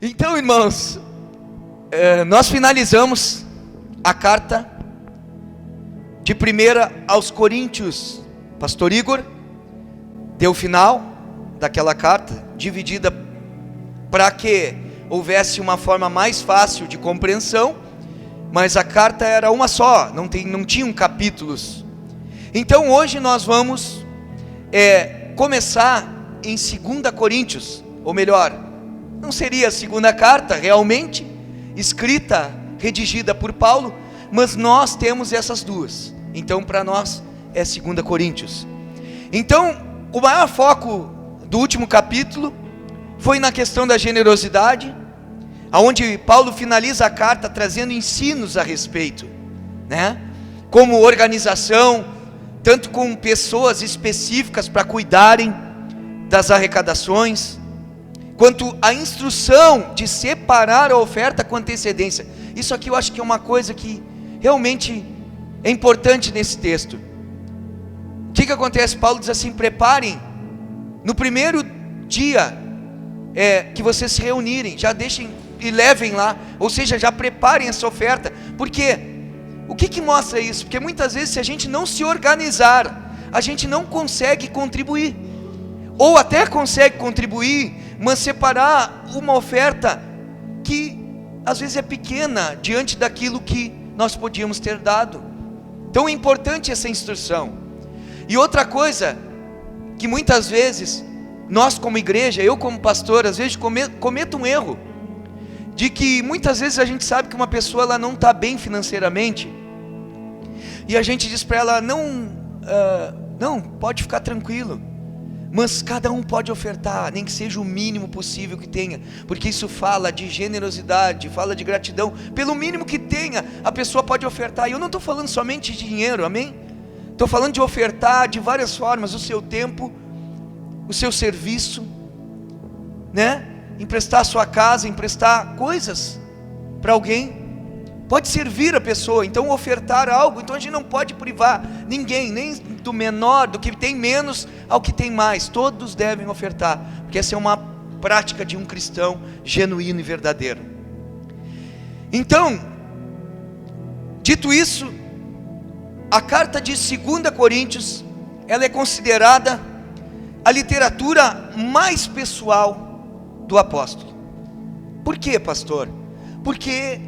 Então, irmãos, nós finalizamos a carta de 1 aos Coríntios. Pastor Igor deu o final daquela carta, dividida para que houvesse uma forma mais fácil de compreensão, mas a carta era uma só, não tinham capítulos. Então hoje nós vamos começar em 2 Coríntios, ou melhor, não seria a segunda carta realmente, escrita, redigida por Paulo, mas nós temos essas duas. Então para nós é 2 Coríntios. Então o maior foco do último capítulo foi na questão da generosidade, aonde Paulo finaliza a carta trazendo ensinos a respeito, né? Como organização, tanto com pessoas específicas para cuidarem das arrecadações, quanto a instrução de separar a oferta com antecedência. Isso aqui eu acho que é uma coisa que realmente é importante nesse texto. O que acontece? Paulo diz assim: preparem no primeiro dia que vocês se reunirem, já deixem e levem lá, ou seja, já preparem essa oferta. Porque o que mostra isso? Porque muitas vezes, se a gente não se organizar, a gente não consegue contribuir, ou até consegue contribuir, mas separar uma oferta que às vezes é pequena diante daquilo que nós podíamos ter dado. Então é importante essa instrução. E outra coisa, que muitas vezes nós como igreja, eu como pastor, às vezes cometo um erro, de que muitas vezes a gente sabe que uma pessoa ela não está bem financeiramente, e a gente diz para ela: não, pode ficar tranquilo, mas cada um pode ofertar, nem que seja o mínimo possível que tenha, porque isso fala de generosidade, fala de gratidão. Pelo mínimo que tenha, a pessoa pode ofertar. E eu não estou falando somente de dinheiro, amém? Estou falando de ofertar de várias formas: o seu tempo, o seu serviço, né? Emprestar a sua casa, emprestar coisas para alguém, pode servir a pessoa. Então ofertar algo, então a gente não pode privar ninguém, nem do menor, do que tem menos ao que tem mais. Todos devem ofertar, porque essa é uma prática de um cristão genuíno e verdadeiro. Então, dito isso, a carta de 2 Coríntios, ela é considerada a literatura mais pessoal do apóstolo. Por quê, pastor? Porque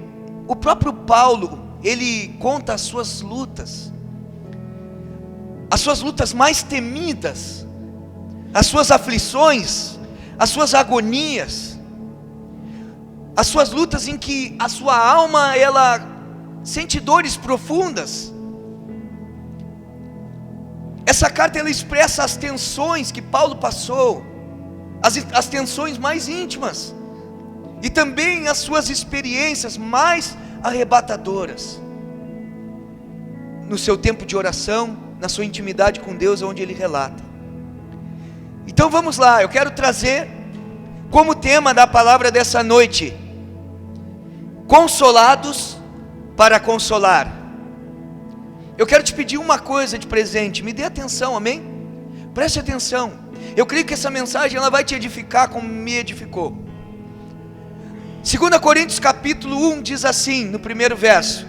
o próprio Paulo, ele conta as suas lutas mais temidas, as suas aflições, as suas agonias, as suas lutas em que a sua alma, ela sente dores profundas. Essa carta, ela expressa as tensões que Paulo passou, as tensões mais íntimas, e também as suas experiências mais arrebatadoras, no seu tempo de oração, na sua intimidade com Deus, onde ele relata. Então vamos lá, eu quero trazer como tema da palavra dessa noite: consolados para consolar. Eu quero te pedir uma coisa de presente, me dê atenção, amém? Preste atenção. Eu creio que essa mensagem ela vai te edificar como me edificou. 2 Coríntios capítulo 1 diz assim, no primeiro verso: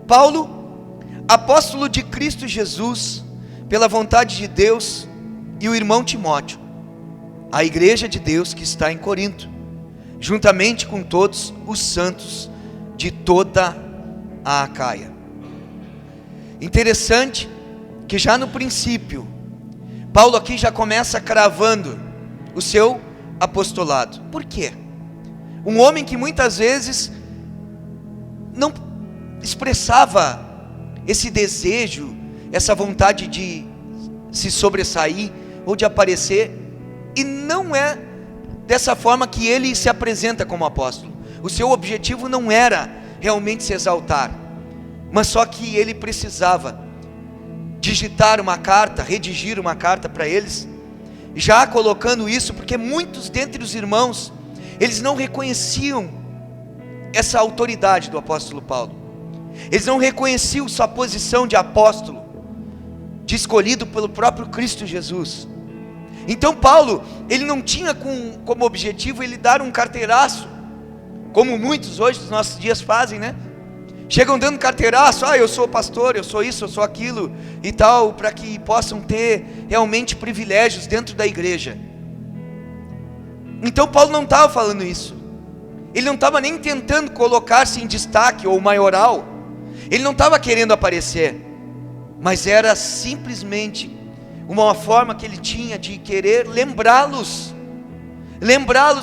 Paulo, apóstolo de Cristo Jesus, pela vontade de Deus, e o irmão Timóteo, a igreja de Deus que está em Corinto, juntamente com todos os santos de toda a Acaia. Interessante que já no princípio, Paulo aqui já começa cravando o seu apostolado. Por quê? Um homem que muitas vezes não expressava esse desejo, essa vontade de se sobressair ou de aparecer, e não é dessa forma que ele se apresenta como apóstolo. O seu objetivo não era realmente se exaltar, mas só que ele precisava digitar uma carta, redigir uma carta para eles, já colocando isso, porque muitos dentre os irmãos, eles não reconheciam essa autoridade do apóstolo Paulo, eles não reconheciam sua posição de apóstolo, de escolhido pelo próprio Cristo Jesus. Então Paulo, ele não tinha como objetivo ele dar um carteiraço, como muitos hoje dos nossos dias fazem, né? Chegam dando carteiraço, eu sou pastor, eu sou isso, eu sou aquilo e tal, para que possam ter realmente privilégios dentro da igreja. Então Paulo não estava falando isso. Ele não estava nem tentando colocar-se em destaque ou maioral. Ele não estava querendo aparecer, mas era simplesmente uma forma que ele tinha de querer lembrá-los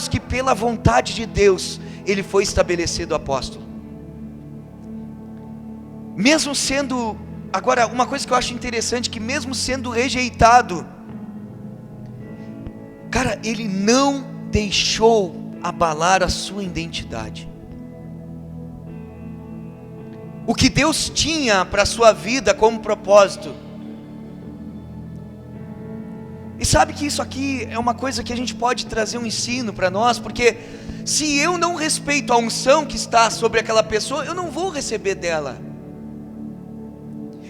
que pela vontade de Deus ele foi estabelecido apóstolo. Mesmo sendo, agora uma coisa que eu acho interessante, que mesmo sendo rejeitado, cara, ele não deixou abalar a sua identidade. O que Deus tinha para a sua vida como propósito. E sabe que isso aqui é uma coisa que a gente pode trazer um ensino para nós, porque se eu não respeito a unção que está sobre aquela pessoa, eu não vou receber dela.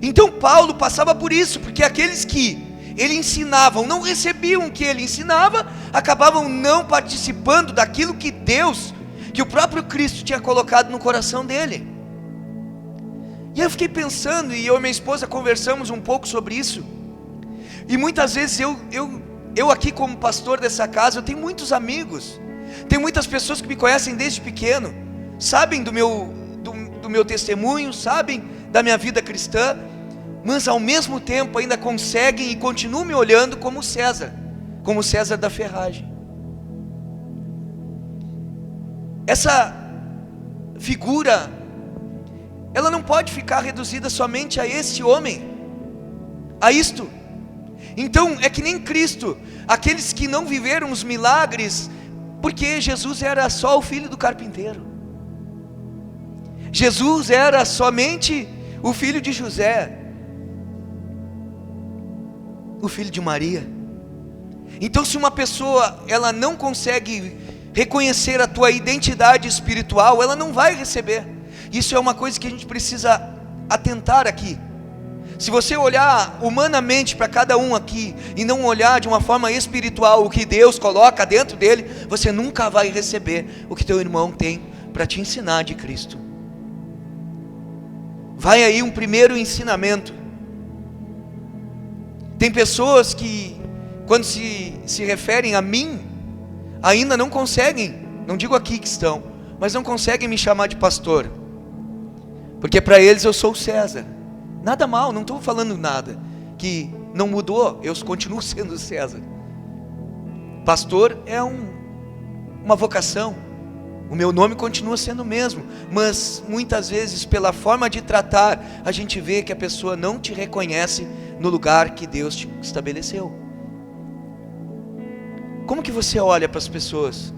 Então Paulo passava por isso, porque aqueles que ele ensinavam não recebiam o que ele ensinava, acabavam não participando daquilo que Deus, que o próprio Cristo tinha colocado no coração dele. E eu fiquei pensando, e eu e minha esposa conversamos um pouco sobre isso. E muitas vezes eu aqui como pastor dessa casa, eu tenho muitos amigos, tem muitas pessoas que me conhecem desde pequeno, sabem do meu testemunho, sabem da minha vida cristã, mas ao mesmo tempo ainda conseguem e continuam me olhando como César da ferragem. Essa figura, ela não pode ficar reduzida somente a esse homem, a isto. Então é que nem Cristo, aqueles que não viveram os milagres, porque Jesus era só o filho do carpinteiro, Jesus era somente o filho de José, o filho de Maria. Então se uma pessoa, ela não consegue reconhecer a tua identidade espiritual, ela não vai receber. Isso é uma coisa que a gente precisa atentar aqui. Se você olhar humanamente para cada um aqui, e não olhar de uma forma espiritual o que Deus coloca dentro dele, você nunca vai receber o que teu irmão tem para te ensinar de Cristo. Vai aí um primeiro ensinamento. Tem pessoas que, quando se referem a mim, ainda não conseguem, não digo aqui que estão, mas não conseguem me chamar de pastor, porque para eles eu sou César. Nada mal, não estou falando nada que não mudou, eu continuo sendo César. Pastor é uma vocação, o meu nome continua sendo o mesmo, mas muitas vezes pela forma de tratar, a gente vê que a pessoa não te reconhece no lugar que Deus te estabeleceu. Como que você olha para as pessoas?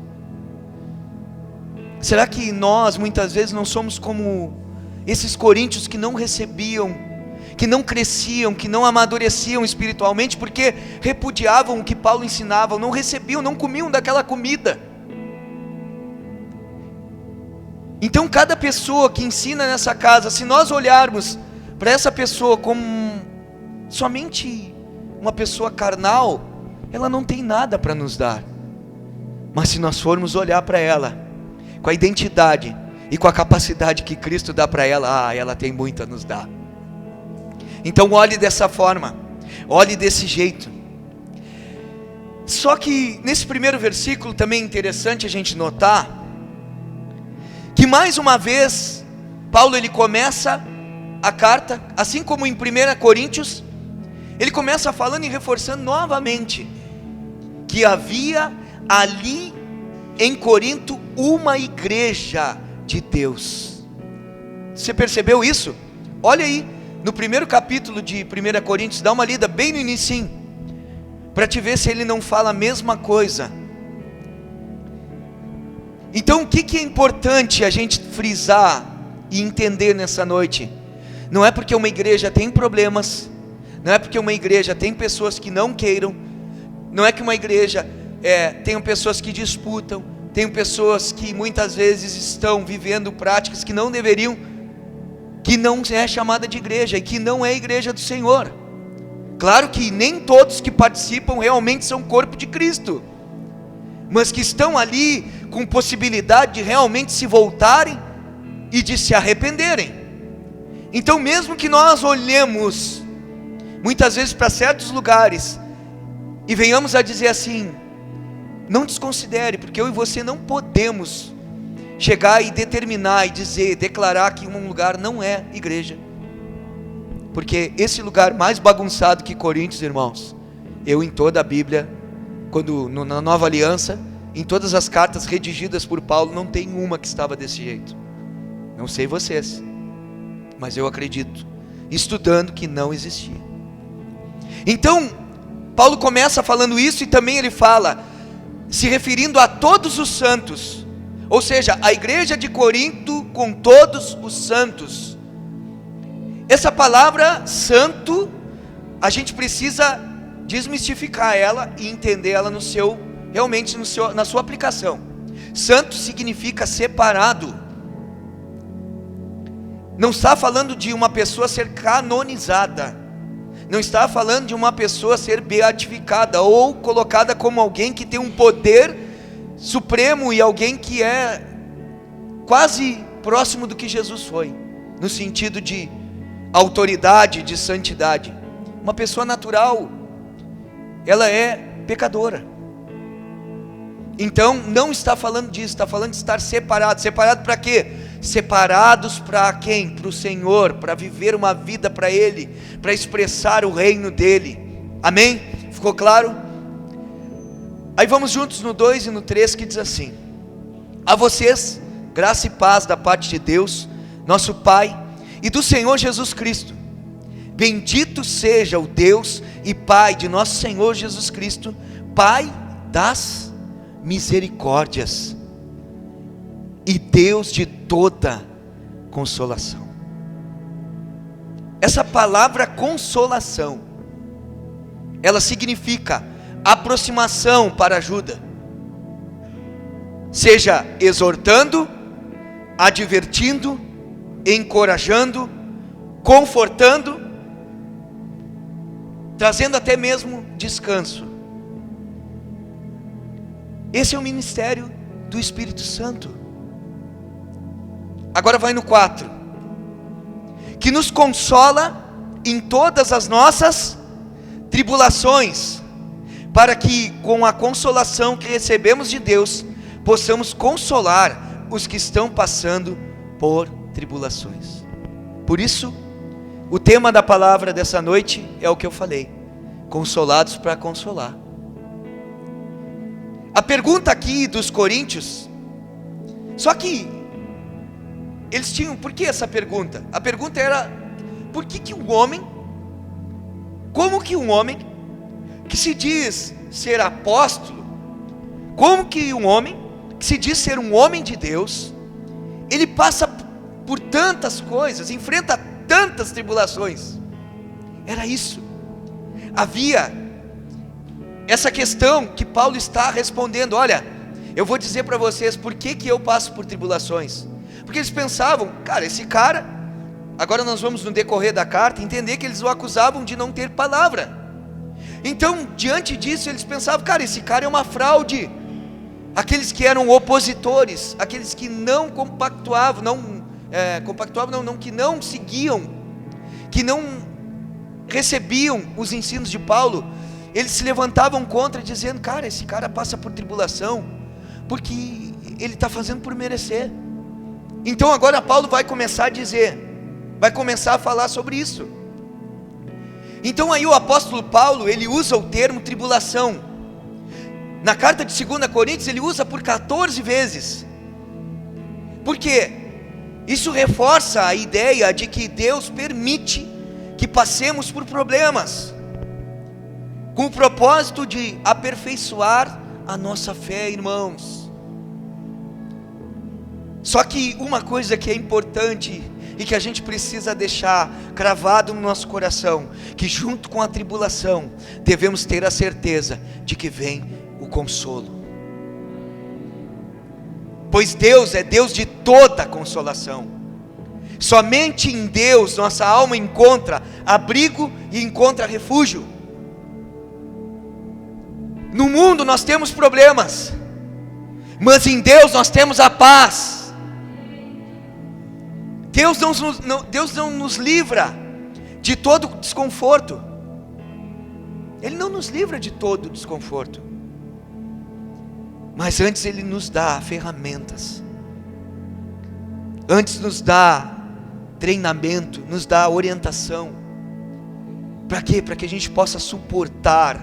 Será que nós muitas vezes não somos como esses coríntios que não recebiam, que não cresciam, que não amadureciam espiritualmente, porque repudiavam o que Paulo ensinava, não recebiam, não comiam daquela comida? Então cada pessoa que ensina nessa casa, se nós olharmos para essa pessoa como somente uma pessoa carnal, ela não tem nada para nos dar. Mas se nós formos olhar para ela com a identidade e com a capacidade que Cristo dá para ela, ela tem muito a nos dar. Então olhe dessa forma, olhe desse jeito. Só que nesse primeiro versículo também é interessante a gente notar que mais uma vez Paulo ele começa a carta, assim como em 1 Coríntios, ele começa falando e reforçando novamente que havia ali em Corinto uma igreja de Deus. Você percebeu isso? Olha aí no primeiro capítulo de 1 Coríntios, dá uma lida bem no início, para te ver se ele não fala a mesma coisa. Então o que é importante a gente frisar e entender nessa noite? Não é porque uma igreja tem problemas, não é porque uma igreja tem pessoas que não queiram, não é que uma igreja tem pessoas que disputam, tem pessoas que muitas vezes estão vivendo práticas que não deveriam, que não é chamada de igreja e que não é igreja do Senhor. Claro que nem todos que participam realmente são corpo de Cristo, mas que estão ali com possibilidade de realmente se voltarem e de se arrependerem. Então, mesmo que nós olhemos muitas vezes para certos lugares e venhamos a dizer assim: não desconsidere, porque eu e você não podemos chegar e determinar e dizer, declarar que um lugar não é igreja, porque esse lugar mais bagunçado que Coríntios, irmãos, eu em toda a Bíblia, na Nova Aliança, em todas as cartas redigidas por Paulo, não tem uma que estava desse jeito. Não sei vocês, mas eu acredito, estudando, que não existia. Então, Paulo começa falando isso, e também ele fala, se referindo a todos os santos, ou seja, a igreja de Corinto com todos os santos. Essa palavra santo, a gente precisa desmistificar ela e entender ela realmente na sua aplicação. Santo significa separado. Não está falando de uma pessoa ser canonizada, não está falando de uma pessoa ser beatificada ou colocada como alguém que tem um poder supremo e alguém que é quase próximo do que Jesus foi, no sentido de autoridade, de santidade. Uma pessoa natural, ela é pecadora. Então não está falando disso, está falando de estar separado. Separado para quê? Separados para quem? Para o Senhor, para viver uma vida para Ele, para expressar o reino dEle. Amém? Ficou claro? Aí vamos juntos no 2 e no 3, que diz assim: a vocês, graça e paz da parte de Deus, nosso Pai, e do Senhor Jesus Cristo. Bendito seja o Deus e Pai de nosso Senhor Jesus Cristo, Pai das misericórdias e Deus de toda consolação. Essa palavra consolação, ela significa aproximação para ajuda, seja exortando, advertindo, encorajando, confortando, trazendo até mesmo descanso. Esse é o ministério do Espírito Santo. Agora vai no 4, que nos consola em todas as nossas tribulações, para que com a consolação que recebemos de Deus, possamos consolar os que estão passando por tribulações. Por isso, o tema da palavra dessa noite é o que eu falei: consolados para consolar. A pergunta aqui dos coríntios, só que eles tinham, por que essa pergunta? A pergunta era, por que um homem, como que um homem que se diz ser apóstolo, como que um homem que se diz ser um homem de Deus, ele passa por tantas coisas, enfrenta tantas tribulações? Era isso. Havia essa questão que Paulo está respondendo. Olha, eu vou dizer para vocês por que eu passo por tribulações. Porque eles pensavam, cara, esse cara, agora nós vamos no decorrer da carta entender que eles o acusavam de não ter palavra. Então, diante disso, eles pensavam, cara, esse cara é uma fraude. Aqueles que eram opositores, aqueles que não compactuavam, que não seguiam, que não recebiam os ensinos de Paulo, eles se levantavam contra, dizendo, cara, esse cara passa por tribulação, porque ele está fazendo por merecer. Então agora Paulo vai começar a dizer, vai começar a falar sobre isso. Então aí o apóstolo Paulo, ele usa o termo tribulação. Na carta de 2 Coríntios ele usa por 14 vezes. Por quê? Isso reforça a ideia de que Deus permite que passemos por problemas, com o propósito de aperfeiçoar a nossa fé, irmãos. Só que uma coisa que é importante e que a gente precisa deixar cravado no nosso coração, que junto com a tribulação devemos ter a certeza de que vem o consolo. Pois Deus é Deus de toda consolação. Somente em Deus nossa alma encontra abrigo e encontra refúgio. No mundo nós temos problemas, mas em Deus nós temos a paz. Deus não nos livra de todo desconforto. Ele não nos livra de todo desconforto, mas antes Ele nos dá ferramentas, antes nos dá treinamento, nos dá orientação. Para quê? Para que a gente possa suportar,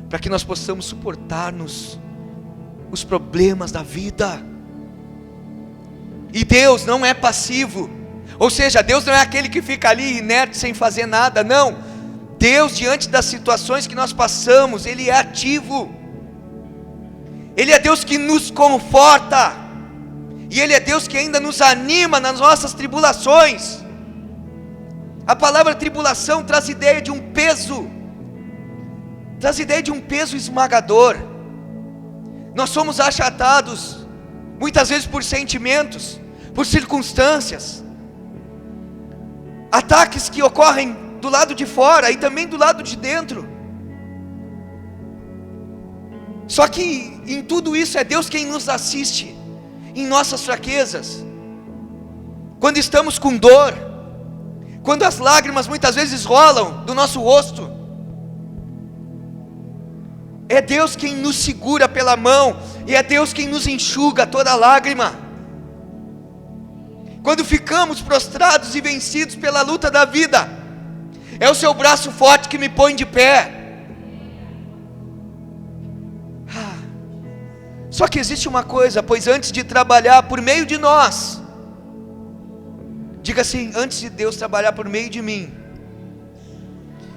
para que nós possamos suportar os problemas da vida. E Deus não é passivo, ou seja, Deus não é aquele que fica ali inerte sem fazer nada, não. Deus, diante das situações que nós passamos, Ele é ativo. Ele é Deus que nos conforta, e Ele é Deus que ainda nos anima nas nossas tribulações. A palavra tribulação traz ideia de um peso, traz ideia de um peso esmagador. Nós somos achatados, muitas vezes por sentimentos, por circunstâncias, ataques que ocorrem do lado de fora e também do lado de dentro. Só que em tudo isso é Deus quem nos assiste, em nossas fraquezas, quando estamos com dor, quando as lágrimas muitas vezes rolam do nosso rosto. É Deus quem nos segura pela mão, e é Deus quem nos enxuga toda lágrima. Quando ficamos prostrados e vencidos pela luta da vida, é o seu braço forte que me põe de pé. Só que existe uma coisa, pois antes de trabalhar por meio de nós, diga assim: antes de Deus trabalhar por meio de mim.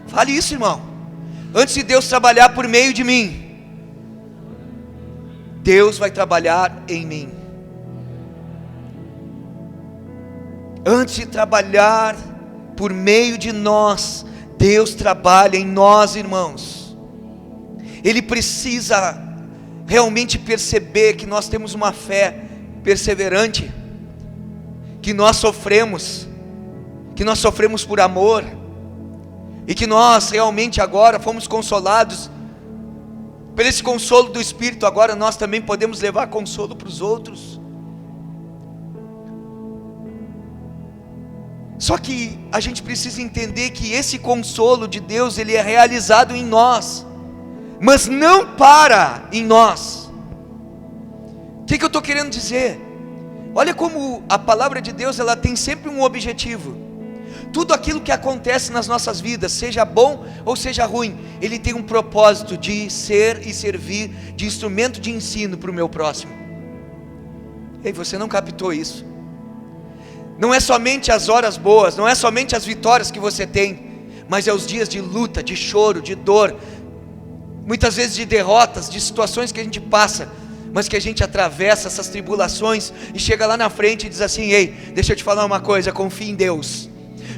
Fale isso, irmão. Antes de Deus trabalhar por meio de mim, Deus vai trabalhar em mim. Antes de trabalhar por meio de nós, Deus trabalha em nós, irmãos. Ele precisa realmente perceber que nós temos uma fé perseverante, que nós sofremos por amor, e que nós realmente agora fomos consolados por esse consolo do Espírito. Agora nós também podemos levar consolo para os outros. Só que a gente precisa entender que esse consolo de Deus, ele é realizado em nós, mas não para em nós. O que eu estou querendo dizer? Olha como a palavra de Deus, ela tem sempre um objetivo. Tudo aquilo que acontece nas nossas vidas, seja bom ou seja ruim, ele tem um propósito de ser e servir de instrumento de ensino para o meu próximo. Ei, você não captou isso? Não é somente as horas boas, não é somente as vitórias que você tem, mas é os dias de luta, de choro, de dor, muitas vezes de derrotas, de situações que a gente passa, mas que a gente atravessa essas tribulações e chega lá na frente e diz assim: ei, deixa eu te falar uma coisa, confia em Deus,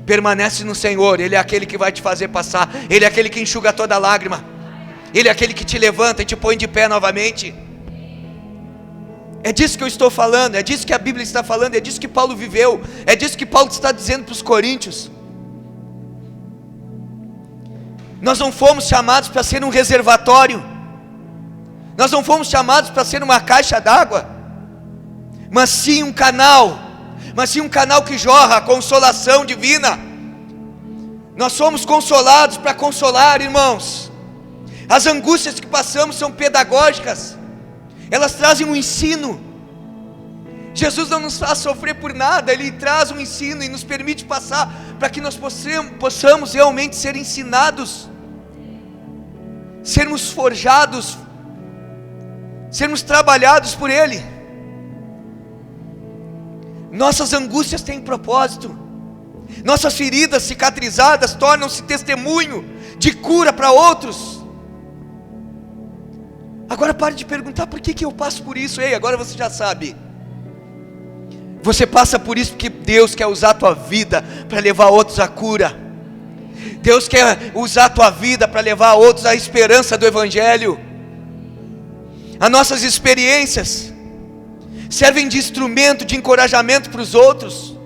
permanece no Senhor, Ele é aquele que vai te fazer passar, Ele é aquele que enxuga toda lágrima, Ele é aquele que te levanta e te põe de pé novamente. É disso que eu estou falando, é disso que a Bíblia está falando, é disso que Paulo viveu, é disso que Paulo está dizendo para os coríntios. Nós não fomos chamados para ser um reservatório, nós não fomos chamados para ser uma caixa d'água, mas sim um canal que jorra a consolação divina. Nós somos consolados para consolar, irmãos. As angústias que passamos são pedagógicas, elas trazem um ensino. Jesus não nos faz sofrer por nada, Ele traz um ensino e nos permite passar, para que nós possamos realmente ser ensinados, sermos forjados, sermos trabalhados por Ele. Nossas angústias têm propósito, nossas feridas cicatrizadas tornam-se testemunho de cura para outros. Agora pare de perguntar: por que eu passo por isso? Ei, agora você já sabe. Você passa por isso porque Deus quer usar a tua vida para levar outros à cura. Deus quer usar a tua vida para levar outros à esperança do Evangelho. As nossas experiências servem de instrumento de encorajamento para os outros.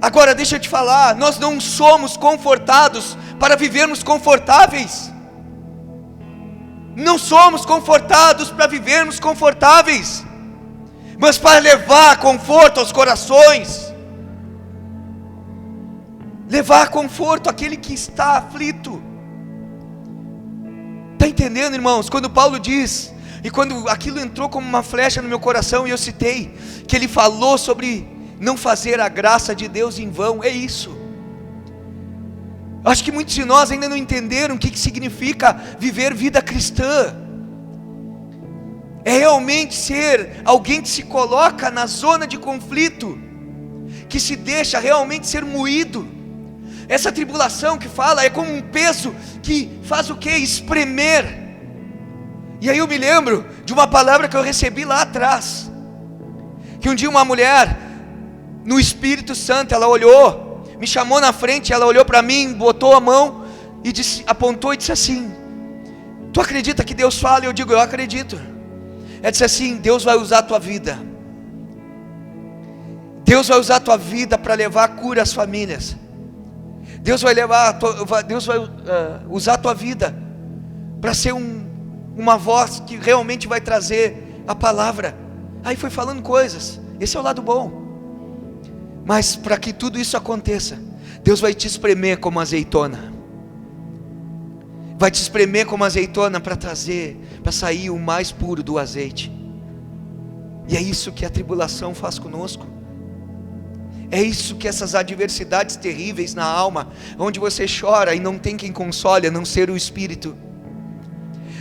Agora deixa eu te falar, nós não somos confortados para vivermos confortáveis. Não somos confortados para vivermos confortáveis, mas para levar conforto aos corações, levar conforto àquele que está aflito. Está entendendo, irmãos? Quando Paulo diz, e quando aquilo entrou como uma flecha no meu coração, e eu citei, que ele falou sobre não fazer a graça de Deus em vão, é isso. Acho que muitos de nós ainda não entenderam o que significa viver vida cristã. É realmente ser alguém que se coloca na zona de conflito, que se deixa realmente ser moído. Essa tribulação que fala é como um peso que faz o que? Espremer. E aí eu me lembro de uma palavra que eu recebi lá atrás, que um dia uma mulher, no Espírito Santo, ela olhou, me chamou na frente, ela olhou para mim, botou a mão e disse, apontou e disse assim: tu acredita que Deus fala? Eu digo, eu acredito. Ela disse assim: Deus vai usar a tua vida, Deus vai usar a tua vida para levar cura às famílias, Deus vai usar a tua vida para ser uma voz que realmente vai trazer a palavra. Aí foi falando coisas, esse é o lado bom. Mas para que tudo isso aconteça, Deus vai te espremer como azeitona. Vai te espremer como azeitona para sair o mais puro do azeite. E é isso que a tribulação faz conosco. É isso que essas adversidades terríveis na alma, onde você chora e não tem quem console, a não ser o Espírito.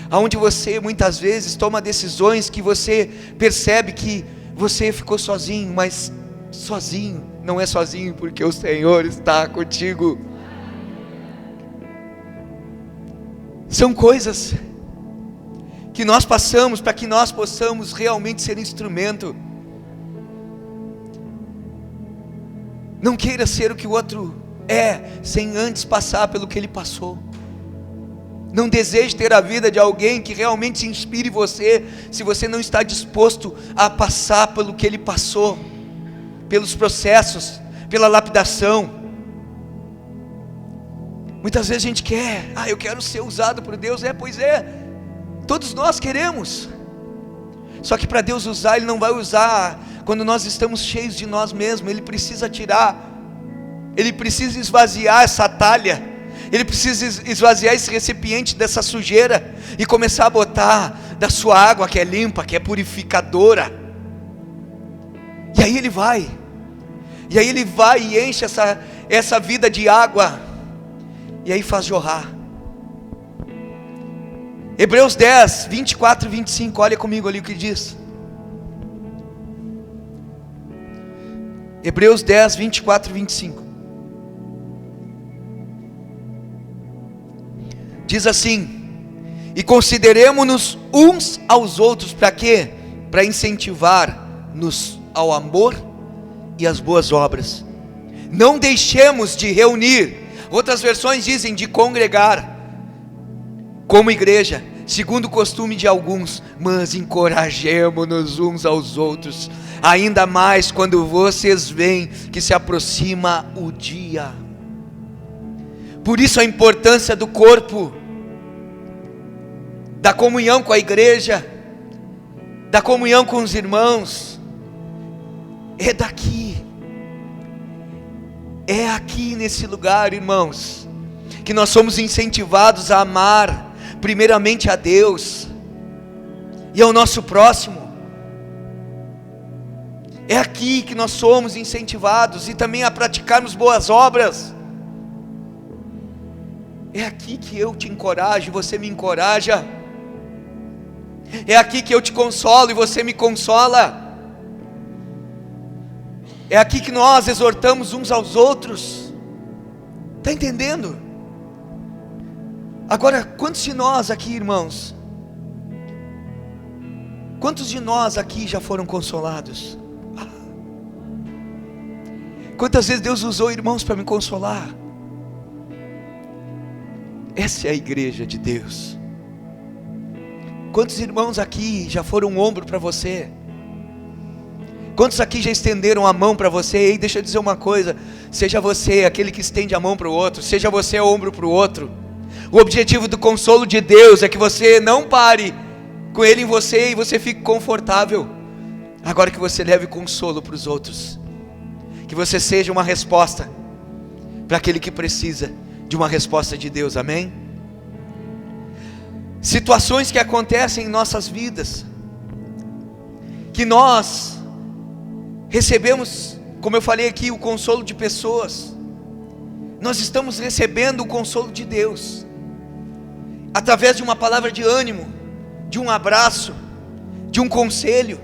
Onde você muitas vezes toma decisões que você percebe que você ficou sozinho, mas sozinho não é sozinho, porque o Senhor está contigo. São coisas que nós passamos para que nós possamos realmente ser instrumento. Não queira ser o que o outro é, sem antes passar pelo que ele passou. Não deseje ter a vida de alguém que realmente se inspire em você, se você não está disposto a passar pelo que ele passou, pelos processos, pela lapidação. Muitas vezes a gente quer, eu quero ser usado por Deus. Pois é, todos nós queremos. Só que para Deus usar, Ele não vai usar quando nós estamos cheios de nós mesmos. Ele precisa tirar, Ele precisa esvaziar essa talha, Ele precisa esvaziar esse recipiente dessa sujeira e começar a botar da sua água que é limpa, que é purificadora. E aí Ele vai e enche essa vida de água, e aí faz jorrar. Hebreus 10, 24 e 25, olha comigo ali o que diz. Hebreus 10, 24 e 25. Diz assim: e consideremo-nos uns aos outros, para quê? Para incentivar-nos ao amor e as boas obras. Não deixemos de reunir, outras versões dizem de congregar, como igreja, segundo o costume de alguns, mas encorajemo-nos uns aos outros, ainda mais quando vocês veem que se aproxima o dia. Por isso a importância do corpo, da comunhão com a igreja, da comunhão com os irmãos. É aqui nesse lugar, irmãos, que nós somos incentivados a amar primeiramente a Deus e ao nosso próximo. É aqui que nós somos incentivados e também a praticarmos boas obras. É aqui que eu te encorajo e você me encoraja. É aqui que eu te consolo e você me consola. É aqui que nós exortamos uns aos outros. Está entendendo? Agora, quantos de nós aqui, irmãos, quantos de nós aqui já foram consolados? Quantas vezes Deus usou irmãos para me consolar? Essa é a igreja de Deus. Quantos irmãos aqui já foram um ombro para você? Quantos aqui já estenderam a mão para você? Ei, deixa eu dizer uma coisa: seja você aquele que estende a mão para o outro, seja você ombro para o outro. O objetivo do consolo de Deus é que você não pare com Ele em você e você fique confortável. Agora que você leve consolo para os outros, que você seja uma resposta para aquele que precisa de uma resposta de Deus, amém? Situações que acontecem em nossas vidas, que nós recebemos, como eu falei aqui, o consolo de pessoas. Nós estamos recebendo o consolo de Deus através de uma palavra de ânimo, de um abraço, de um conselho.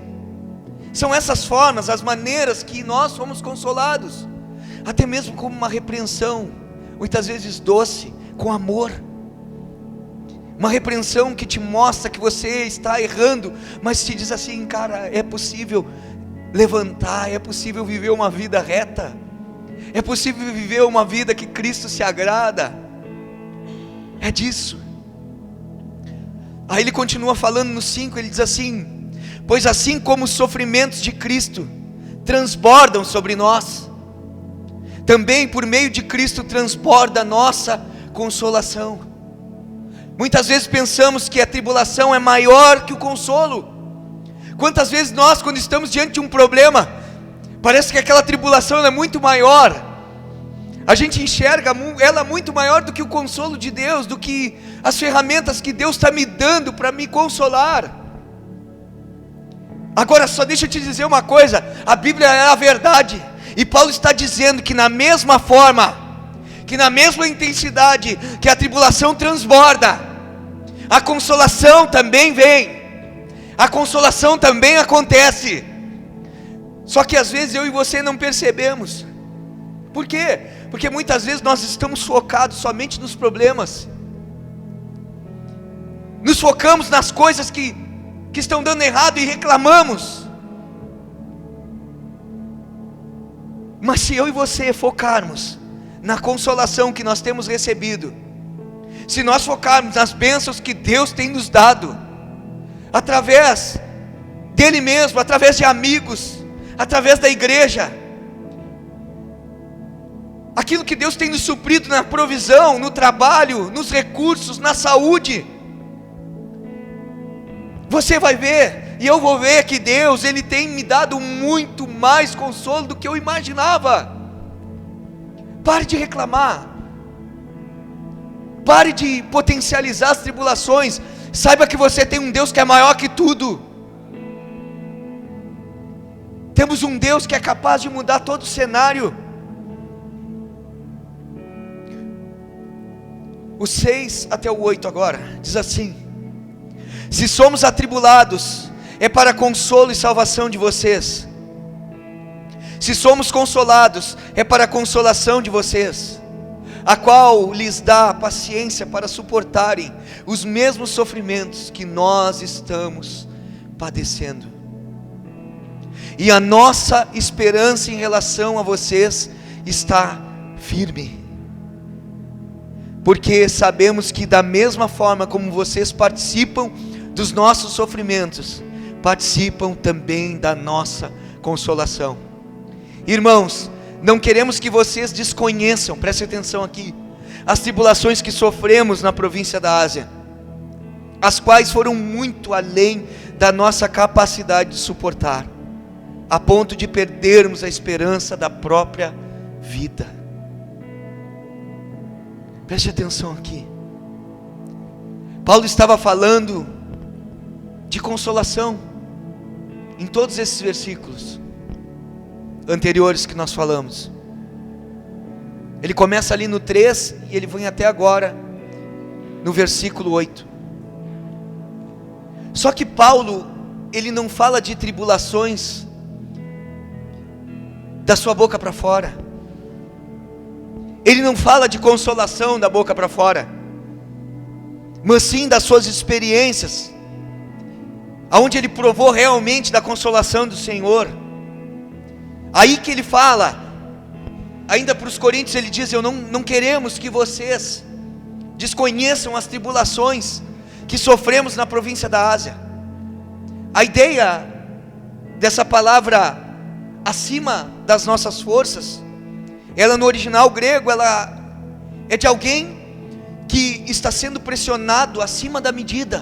São essas formas, as maneiras que nós somos consolados, até mesmo como uma repreensão, muitas vezes doce, com amor. Uma repreensão que te mostra que você está errando, mas te diz assim: cara, é possível levantar, é possível viver uma vida reta, é possível viver uma vida que Cristo se agrada. É disso. Aí ele continua falando no 5, ele diz assim: pois assim como os sofrimentos de Cristo transbordam sobre nós, também por meio de Cristo transborda a nossa consolação. Muitas vezes pensamos que a tribulação é maior que o consolo. Quantas vezes nós, quando estamos diante de um problema, parece que aquela tribulação é muito maior, a gente enxerga ela muito maior do que o consolo de Deus, do que as ferramentas que Deus está me dando para me consolar. Agora só deixa eu te dizer uma coisa, a Bíblia é a verdade, e Paulo está dizendo que na mesma forma, que na mesma intensidade que a tribulação transborda, a consolação também vem, a consolação também acontece. Só que às vezes eu e você não percebemos. Por quê? Porque muitas vezes nós estamos focados somente nos problemas, nos focamos nas coisas que estão dando errado e reclamamos. Mas se eu e você focarmos na consolação que nós temos recebido, se nós focarmos nas bênçãos que Deus tem nos dado, através dele mesmo, através de amigos, através da igreja, aquilo que Deus tem nos suprido na provisão, no trabalho, nos recursos, na saúde, você vai ver, e eu vou ver que Deus, Ele tem me dado muito mais consolo do que eu imaginava. Pare de reclamar, pare de potencializar as tribulações, saiba que você tem um Deus que é maior que tudo. Temos um Deus que é capaz de mudar todo o cenário. O 6 até o 8 agora, diz assim: se somos atribulados, é para consolo e salvação de vocês. Se somos consolados, é para a consolação de vocês, a qual lhes dá paciência para suportarem os mesmos sofrimentos que nós estamos padecendo. E a nossa esperança em relação a vocês está firme, porque sabemos que da mesma forma como vocês participam dos nossos sofrimentos, participam também da nossa consolação. Irmãos, não queremos que vocês desconheçam, preste atenção aqui, as tribulações que sofremos na província da Ásia, as quais foram muito além da nossa capacidade de suportar, a ponto de perdermos a esperança da própria vida. Preste atenção aqui, Paulo estava falando de consolação em todos esses versículos anteriores que nós falamos. Ele começa ali no 3 e ele vem até agora no versículo 8. Só que Paulo, ele não fala de tribulações da sua boca para fora, ele não fala de consolação da boca para fora, mas sim das suas experiências, aonde ele provou realmente da consolação do Senhor. Aí que ele fala, ainda para os coríntios ele diz: não queremos que vocês desconheçam as tribulações que sofremos na província da Ásia. A ideia dessa palavra acima das nossas forças, ela no original grego, ela é de alguém que está sendo pressionado acima da medida.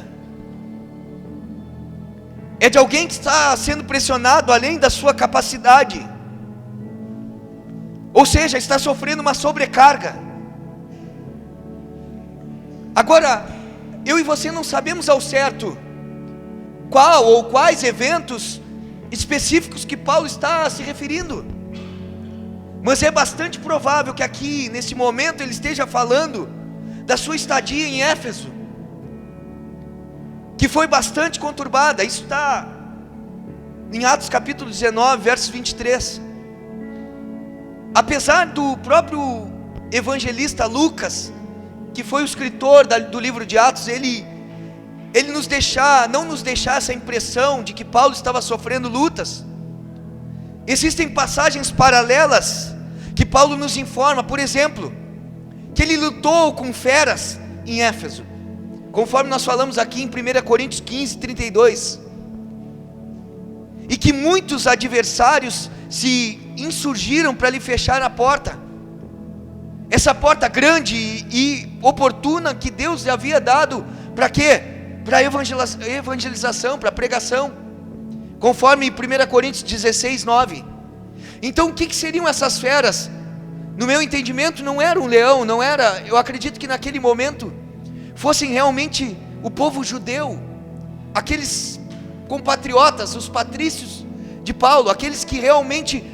É de alguém que está sendo pressionado além da sua capacidade. Ou seja, está sofrendo uma sobrecarga. Agora, eu e você não sabemos ao certo qual ou quais eventos específicos que Paulo está se referindo. Mas é bastante provável que aqui, nesse momento, ele esteja falando da sua estadia em Éfeso, que foi bastante conturbada. Isso está em Atos capítulo 19, versos 23. Apesar do próprio evangelista Lucas, que foi o escritor do livro de Atos, ele não nos deixar essa impressão de que Paulo estava sofrendo lutas. Existem passagens paralelas que Paulo nos informa, por exemplo, que ele lutou com feras em Éfeso, conforme nós falamos aqui em 1 Coríntios 15, 32, e que muitos adversários se insurgiram para lhe fechar a porta, essa porta grande e oportuna que Deus lhe havia dado, para quê? Para evangelização, para pregação, conforme 1 Coríntios 16, 9. Então o que seriam essas feras? No meu entendimento não era um leão, não era, eu acredito que naquele momento fossem realmente o povo judeu, aqueles compatriotas, os patrícios de Paulo, aqueles que realmente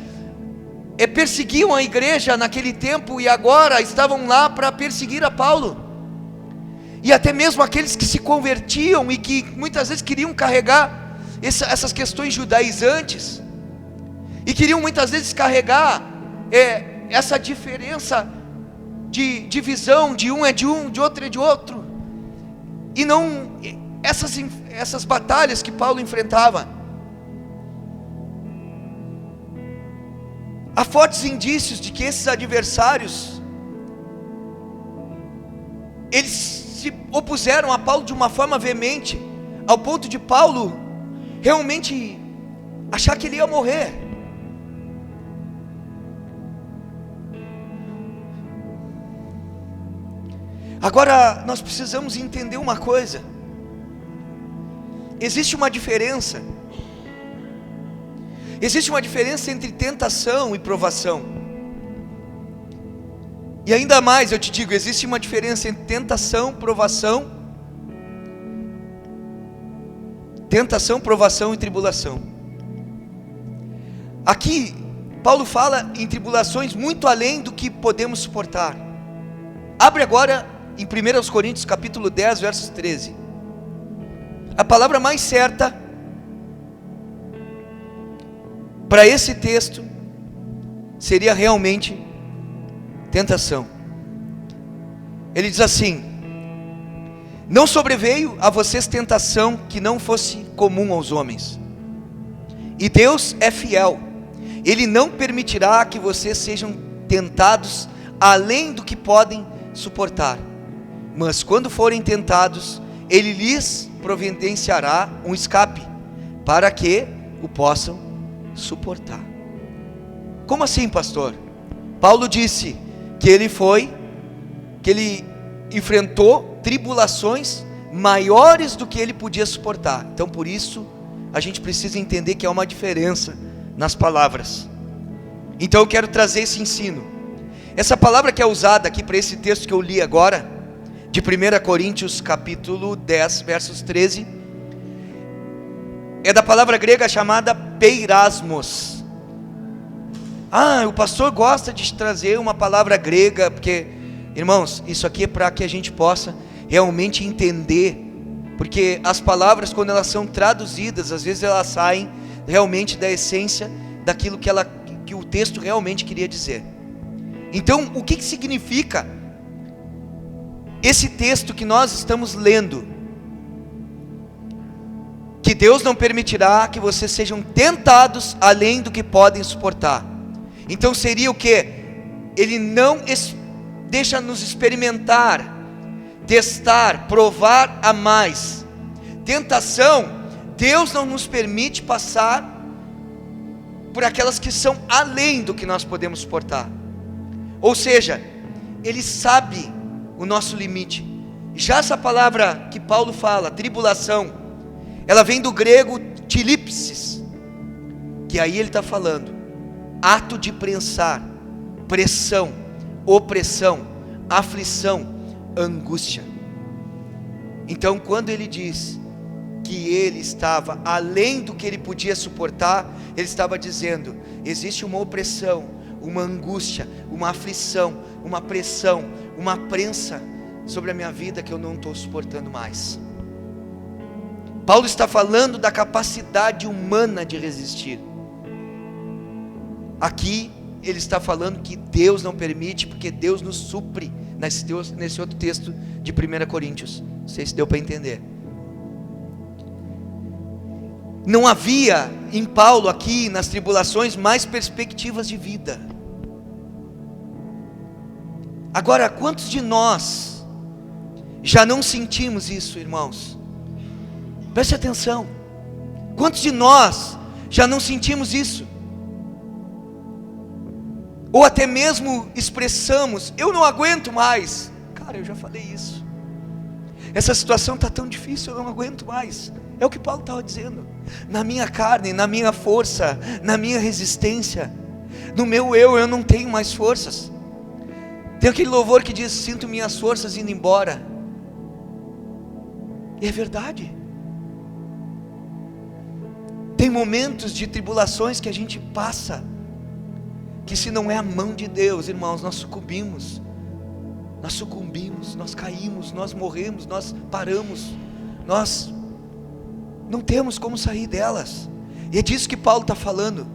perseguiam a igreja naquele tempo e agora estavam lá para perseguir a Paulo, e até mesmo aqueles que se convertiam e que muitas vezes queriam carregar essas questões judaizantes, e queriam muitas vezes carregar essa diferença de visão, de um é de um, de outro é de outro, e não essas batalhas que Paulo enfrentava. Há fortes indícios de que esses adversários, eles se opuseram a Paulo de uma forma veemente, ao ponto de Paulo realmente achar que ele ia morrer. Agora, nós precisamos entender uma coisa. Existe uma diferença entre tentação e provação. E ainda mais eu te digo, existe uma diferença entre tentação, provação e tribulação. Aqui, Paulo fala em tribulações muito além do que podemos suportar. Abre agora em 1 Coríntios capítulo 10, versos 13. A palavra mais certa para esse texto seria realmente tentação. Ele diz assim: não sobreveio a vocês tentação que não fosse comum aos homens, e Deus é fiel, Ele não permitirá que vocês sejam tentados além do que podem suportar, mas quando forem tentados, Ele lhes providenciará um escape, para que o possam suportar. Como assim, pastor? Paulo disse que ele enfrentou tribulações maiores do que ele podia suportar. Então por isso a gente precisa entender que há uma diferença nas palavras. Então eu quero trazer esse ensino. Essa palavra que é usada aqui para esse texto que eu li agora, de 1 Coríntios capítulo 10, versos 13, é da palavra grega chamada peirasmos. O pastor gosta de trazer uma palavra grega, porque, irmãos, isso aqui é para que a gente possa realmente entender, porque as palavras, quando elas são traduzidas, às vezes elas saem realmente da essência daquilo que o texto realmente queria dizer. Então, o que significa esse texto que nós estamos lendo? Que Deus não permitirá que vocês sejam tentados além do que podem suportar. Então seria o que? Ele não deixa nos experimentar, testar, provar a mais. Tentação, Deus não nos permite passar por aquelas que são além do que nós podemos suportar. Ou seja, Ele sabe o nosso limite. Já essa palavra que Paulo fala, tribulação, ela vem do grego tilipsis, que aí ele está falando, ato de prensar, pressão, opressão, aflição, angústia. Então quando ele diz que ele estava além do que ele podia suportar, ele estava dizendo, existe uma opressão, uma angústia, uma aflição, uma pressão, uma prensa sobre a minha vida que eu não estou suportando mais. Paulo está falando da capacidade humana de resistir. Aqui ele está falando que Deus não permite, porque Deus nos supre, nesse outro texto de 1 Coríntios, não sei se deu para entender. Não havia em Paulo aqui, nas tribulações, mais perspectivas de vida. Agora, quantos de nós já não sentimos isso, irmãos? Preste atenção. Quantos de nós já não sentimos isso? Ou até mesmo expressamos, eu não aguento mais. Cara, eu já falei isso. Essa situação está tão difícil, eu não aguento mais. É o que Paulo estava dizendo. Na minha carne, na minha força, na minha resistência, no meu eu não tenho mais forças. Tem aquele louvor que diz, sinto minhas forças indo embora. E é verdade. Tem momentos de tribulações que a gente passa, que se não é a mão de Deus, irmãos, nós sucumbimos, nós caímos, nós morremos, nós paramos, nós não temos como sair delas. E é disso que Paulo está falando.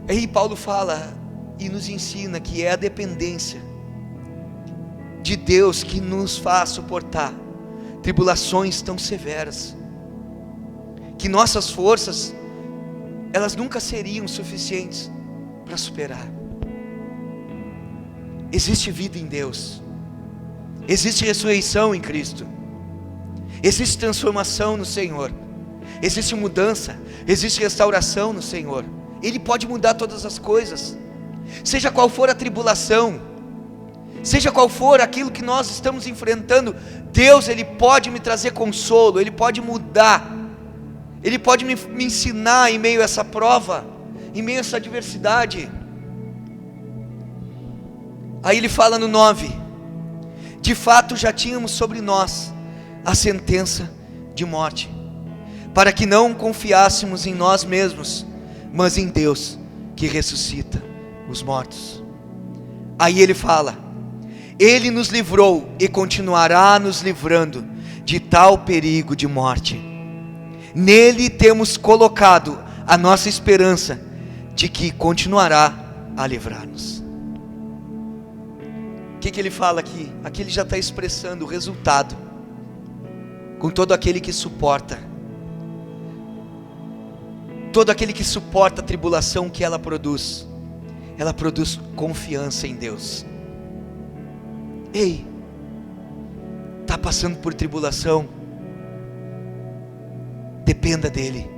Aí Paulo fala e nos ensina que é a dependência de Deus que nos faz suportar tribulações tão severas, que nossas forças, elas nunca seriam suficientes para superar. Existe vida em Deus, existe ressurreição em Cristo, existe transformação no Senhor, existe mudança, existe restauração no Senhor. Ele pode mudar todas as coisas, seja qual for a tribulação, seja qual for aquilo que nós estamos enfrentando. Deus, Ele pode me trazer consolo, Ele pode mudar, Ele pode me ensinar em meio a essa prova, em meio a essa adversidade. Aí ele fala no 9, de fato já tínhamos sobre nós a sentença de morte, para que não confiássemos em nós mesmos, mas em Deus que ressuscita os mortos. Aí ele fala, Ele nos livrou e continuará nos livrando de tal perigo de morte. Nele temos colocado a nossa esperança de que continuará a livrar-nos. O que ele fala aqui? Aqui ele já está expressando o resultado com todo aquele que suporta, todo aquele que suporta a tribulação que ela produz confiança em Deus. Ei, está passando por tribulação? Dependa dEle,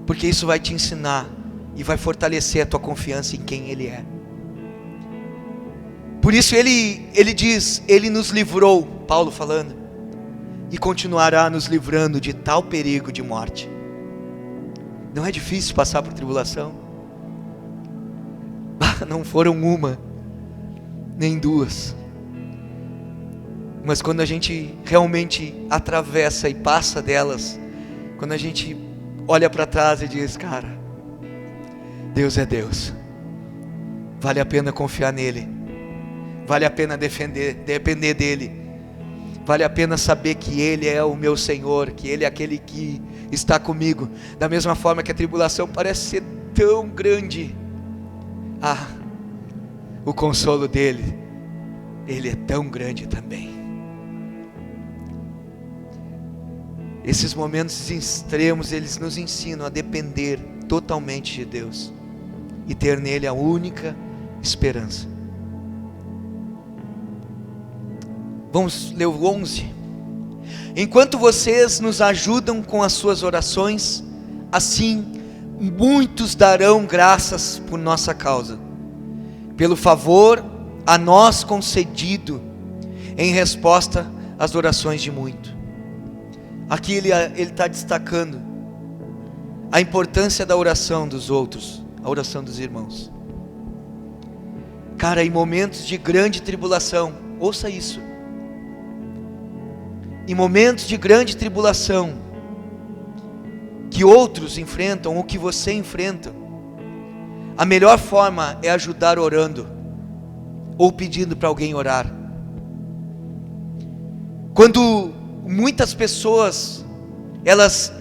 porque isso vai te ensinar e vai fortalecer a tua confiança em quem Ele é. Por isso ele diz, Ele nos livrou, Paulo falando, e continuará nos livrando de tal perigo de morte. Não é difícil passar por tribulação? Não foram uma, nem duas, mas quando a gente realmente atravessa e passa delas, quando a gente olha para trás e diz, cara, Deus é Deus, vale a pena confiar nele, vale a pena depender dele, vale a pena saber que Ele é o meu Senhor, que Ele é aquele que está comigo. Da mesma forma que a tribulação parece ser tão grande, o consolo dele, Ele é tão grande também. Esses momentos extremos, eles nos ensinam a depender totalmente de Deus e ter nele a única esperança. Vamos ler o 11. Enquanto vocês nos ajudam com as suas orações, assim muitos darão graças por nossa causa, pelo favor a nós concedido em resposta às orações de muito. Aqui ele está destacando a importância da oração dos outros, a oração dos irmãos. Cara, em momentos de grande tribulação, ouça isso, em momentos de grande tribulação, que outros enfrentam, ou que você enfrenta, a melhor forma é ajudar orando, ou pedindo para alguém orar. Quando muitas pessoas, elas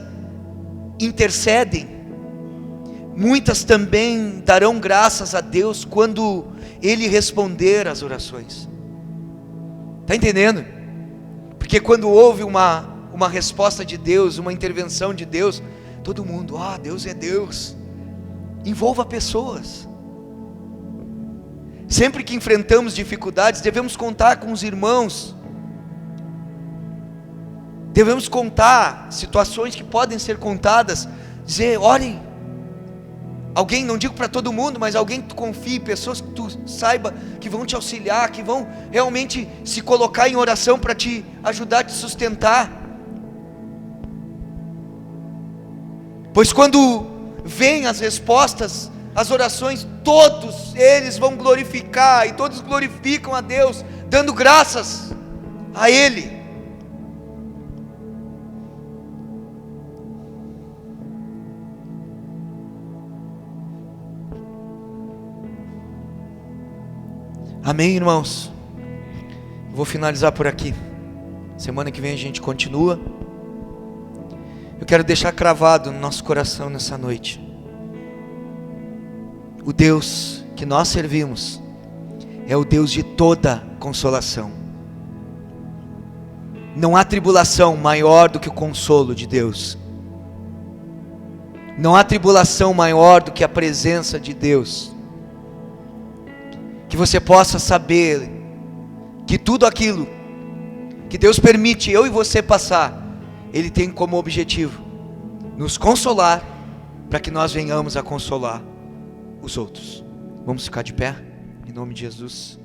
intercedem, muitas também darão graças a Deus quando Ele responder às orações. Está entendendo? Porque quando houve uma resposta de Deus, uma intervenção de Deus, todo mundo, Deus é Deus. Envolva pessoas. Sempre que enfrentamos dificuldades, devemos contar com os irmãos. Devemos contar situações que podem ser contadas, dizer, orem. Alguém, não digo para todo mundo, mas alguém que tu confie, pessoas que tu saiba que vão te auxiliar, que vão realmente se colocar em oração para te ajudar, te sustentar. Pois quando vêm as respostas, as orações, todos eles vão glorificar, e todos glorificam a Deus, dando graças a Ele. Amém, irmãos? Vou finalizar por aqui. Semana que vem a gente continua. Eu quero deixar cravado no nosso coração nessa noite: o Deus que nós servimos é o Deus de toda consolação. Não há tribulação maior do que o consolo de Deus. Não há tribulação maior do que a presença de Deus. Que você possa saber que tudo aquilo que Deus permite eu e você passar, Ele tem como objetivo nos consolar, para que nós venhamos a consolar os outros. Vamos ficar de pé, em nome de Jesus.